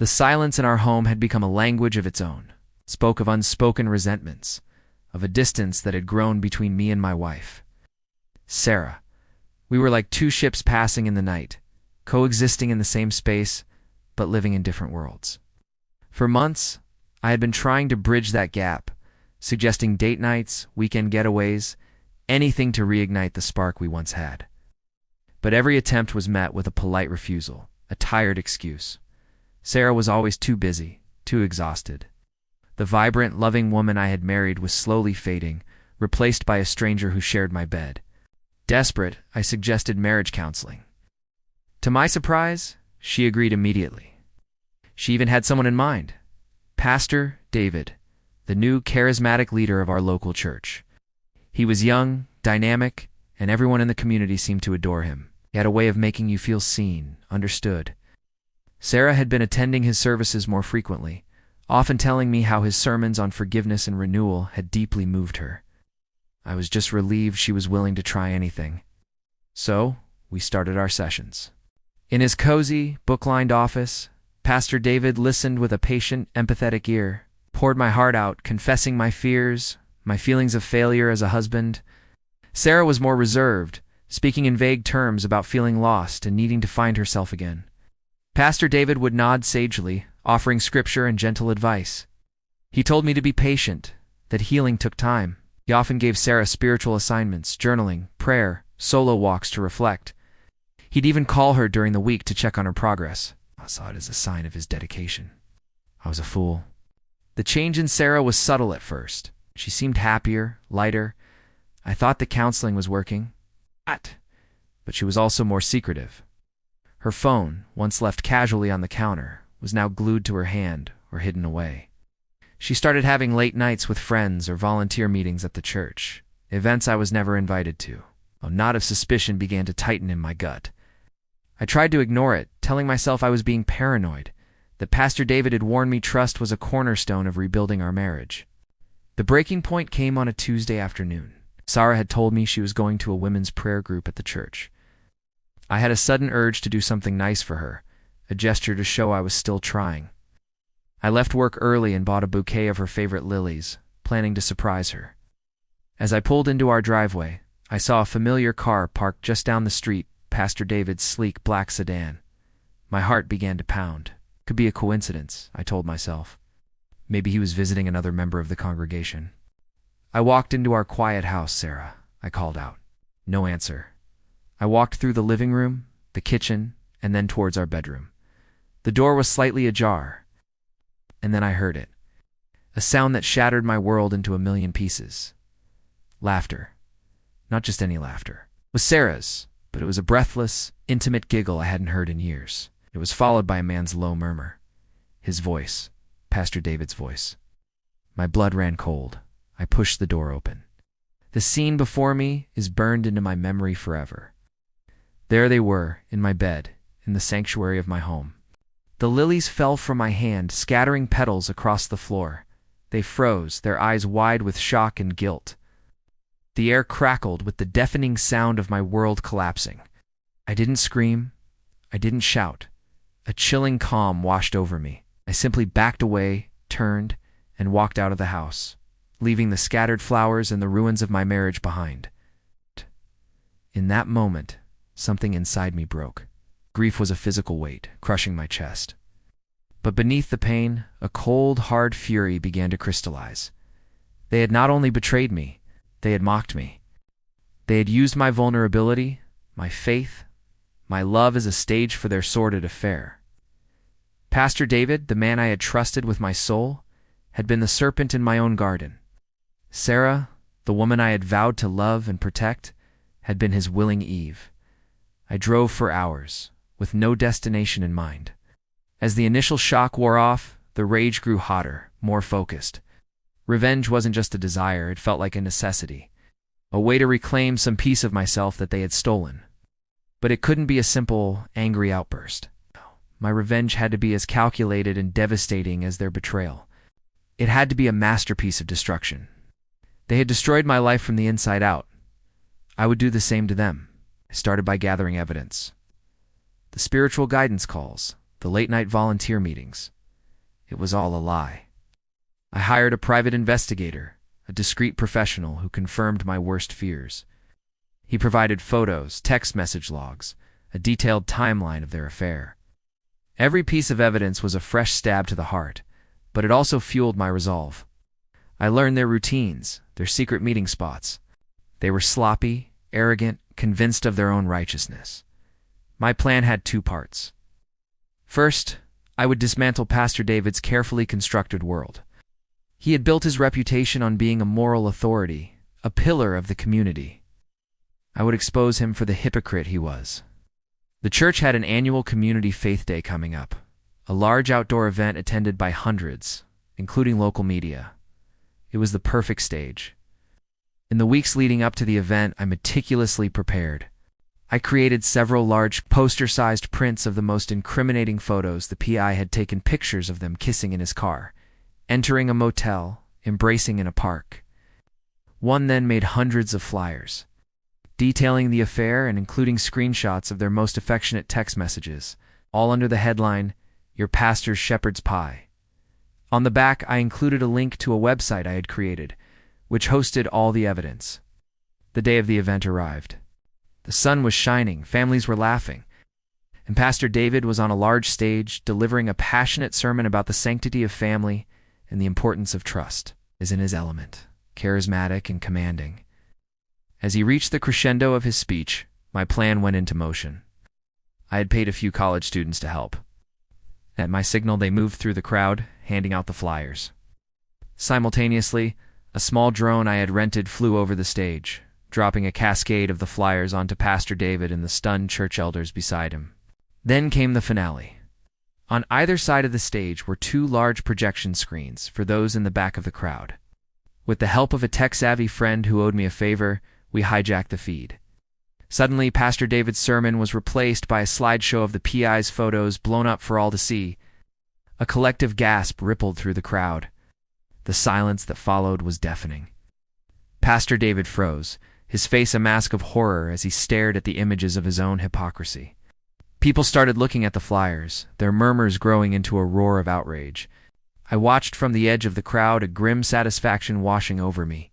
The silence in our home had become a language of its own, spoke of unspoken resentments, of a distance that had grown between me and my wife. Sarah. We were like two ships passing in the night, coexisting in the same space, but living in different worlds. For months, I had been trying to bridge that gap, suggesting date nights, weekend getaways, anything to reignite the spark we once had. But every attempt was met with a polite refusal, a tired excuse. Sarah was always too busy, too exhausted. The vibrant, loving woman I had married was slowly fading, replaced by a stranger who shared my bed. Desperate, I suggested marriage counseling. To my surprise, she agreed immediately. She even had someone in mind. Pastor David, the new charismatic leader of our local church. He was young, dynamic, and everyone in the community seemed to adore him. He had a way of making you feel seen, understood. Sarah had been attending his services more frequently, often telling me how his sermons on forgiveness and renewal had deeply moved her. I was just relieved she was willing to try anything. So, we started our sessions. In his cozy, book-lined office, Pastor David listened with a patient, empathetic ear, poured my heart out, confessing my fears, my feelings of failure as a husband. Sarah was more reserved, speaking in vague terms about feeling lost and needing to find herself again. Pastor David would nod sagely, offering scripture and gentle advice. He told me to be patient, that healing took time. He often gave Sarah spiritual assignments, journaling, prayer, solo walks to reflect. He'd even call her during the week to check on her progress. I saw it as a sign of his dedication. I was a fool. The change in Sarah was subtle at first. She seemed happier, lighter. I thought the counseling was working. But she was also more secretive. Her phone, once left casually on the counter, was now glued to her hand or hidden away. She started having late nights with friends or volunteer meetings at the church, events I was never invited to. A knot of suspicion began to tighten in my gut. I tried to ignore it, telling myself I was being paranoid, that Pastor David had warned me trust was a cornerstone of rebuilding our marriage. The breaking point came on a Tuesday afternoon. Sarah had told me she was going to a women's prayer group at the church. I had a sudden urge to do something nice for her, a gesture to show I was still trying. I left work early and bought a bouquet of her favorite lilies, planning to surprise her. As I pulled into our driveway, I saw a familiar car parked just down the street, Pastor David's sleek black sedan. My heart began to pound. Could be a coincidence, I told myself. Maybe he was visiting another member of the congregation. I walked into our quiet house, Sarah, I called out. No answer. I walked through the living room, the kitchen, and then towards our bedroom. The door was slightly ajar. And then I heard it. A sound that shattered my world into a million pieces. Laughter. Not just any laughter. It was Sarah's, but it was a breathless, intimate giggle I hadn't heard in years. It was followed by a man's low murmur. His voice. Pastor David's voice. My blood ran cold. I pushed the door open. The scene before me is burned into my memory forever. There they were, in my bed, in the sanctuary of my home. The lilies fell from my hand, scattering petals across the floor. They froze, their eyes wide with shock and guilt. The air crackled with the deafening sound of my world collapsing. I didn't scream. I didn't shout. A chilling calm washed over me. I simply backed away, turned, and walked out of the house, leaving the scattered flowers and the ruins of my marriage behind. In that moment, something inside me broke. Grief was a physical weight, crushing my chest. But beneath the pain, a cold, hard fury began to crystallize. They had not only betrayed me, they had mocked me. They had used my vulnerability, my faith, my love as a stage for their sordid affair. Pastor David, the man I had trusted with my soul, had been the serpent in my own garden. Sarah, the woman I had vowed to love and protect, had been his willing Eve. I drove for hours, with no destination in mind. As the initial shock wore off, the rage grew hotter, more focused. Revenge wasn't just a desire, it felt like a necessity, a way to reclaim some piece of myself that they had stolen. But it couldn't be a simple, angry outburst. My revenge had to be as calculated and devastating as their betrayal. It had to be a masterpiece of destruction. They had destroyed my life from the inside out. I would do the same to them. I started by gathering evidence. The spiritual guidance calls, the late-night volunteer meetings. It was all a lie. I hired a private investigator, a discreet professional who confirmed my worst fears. He provided photos, text message logs, a detailed timeline of their affair. Every piece of evidence was a fresh stab to the heart, but it also fueled my resolve. I learned their routines, their secret meeting spots. They were sloppy, arrogant, convinced of their own righteousness. My plan had two parts. First, I would dismantle Pastor David's carefully constructed world. He had built his reputation on being a moral authority, a pillar of the community. I would expose him for the hypocrite he was. The church had an annual community faith day coming up, a large outdoor event attended by hundreds, including local media. It was the perfect stage. In the weeks leading up to the event, I meticulously prepared. I created several large poster-sized prints of the most incriminating photos. The PI had taken pictures of them kissing in his car, entering a motel, embracing in a park. One then made hundreds of flyers, detailing the affair and including screenshots of their most affectionate text messages, all under the headline, "Your Pastor's Shepherd's Pie." On the back, I included a link to a website I had created, which hosted all the evidence. The day of the event arrived. The sun was shining, families were laughing, and Pastor David was on a large stage delivering a passionate sermon about the sanctity of family and the importance of trust. Is in his element, charismatic and commanding. As he reached the crescendo of his speech, my plan went into motion. I had paid a few college students to help. At my signal, they moved through the crowd, handing out the flyers. Simultaneously, a small drone I had rented flew over the stage, dropping a cascade of the flyers onto Pastor David and the stunned church elders beside him. Then came the finale. On either side of the stage were two large projection screens for those in the back of the crowd. With the help of a tech-savvy friend who owed me a favor, we hijacked the feed. Suddenly, Pastor David's sermon was replaced by a slideshow of the PI's photos blown up for all to see. A collective gasp rippled through the crowd. The silence that followed was deafening. Pastor David froze, his face a mask of horror as he stared at the images of his own hypocrisy. People started looking at the flyers, their murmurs growing into a roar of outrage. I watched from the edge of the crowd, a grim satisfaction washing over me.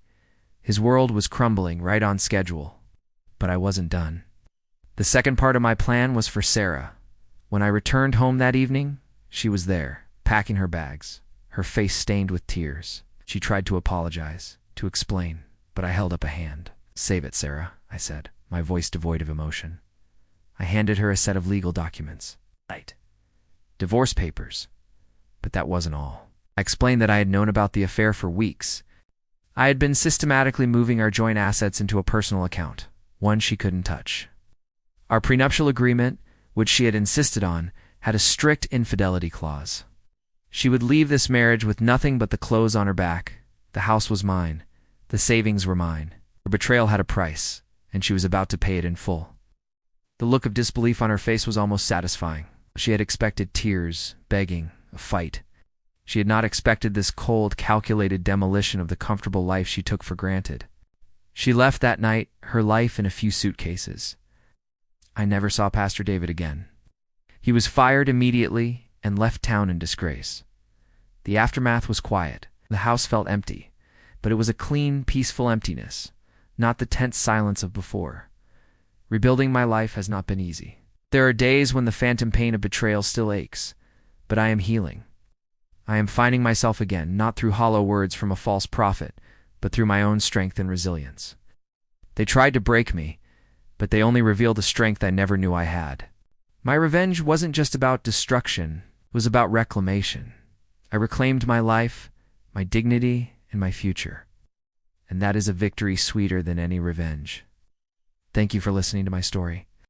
His world was crumbling right on schedule. But I wasn't done. The second part of my plan was for Sarah. When I returned home that evening, she was there, packing her bags, her face stained with tears. She tried to apologize, to explain, but I held up a hand. "Save it, Sarah," I said, my voice devoid of emotion. I handed her a set of legal documents. Divorce papers. But that wasn't all. I explained that I had known about the affair for weeks. I had been systematically moving our joint assets into a personal account, one she couldn't touch. Our prenuptial agreement, which she had insisted on, had a strict infidelity clause. She would leave this marriage with nothing but the clothes on her back. The house was mine. The savings were mine. Her betrayal had a price, and she was about to pay it in full. The look of disbelief on her face was almost satisfying. She had expected tears, begging, a fight. She had not expected this cold, calculated demolition of the comfortable life she took for granted. She left that night, her life in a few suitcases. I never saw Pastor David again. He was fired immediately and left town in disgrace. The aftermath was quiet. The house felt empty, but it was a clean, peaceful emptiness, not the tense silence of before. Rebuilding my life has not been easy. There are days when the phantom pain of betrayal still aches, but I am healing. I am finding myself again, not through hollow words from a false prophet, but through my own strength and resilience. They tried to break me, but they only revealed a strength I never knew I had. My revenge wasn't just about destruction, it was about reclamation. I reclaimed my life, my dignity, and my future. And that is a victory sweeter than any revenge. Thank you for listening to my story.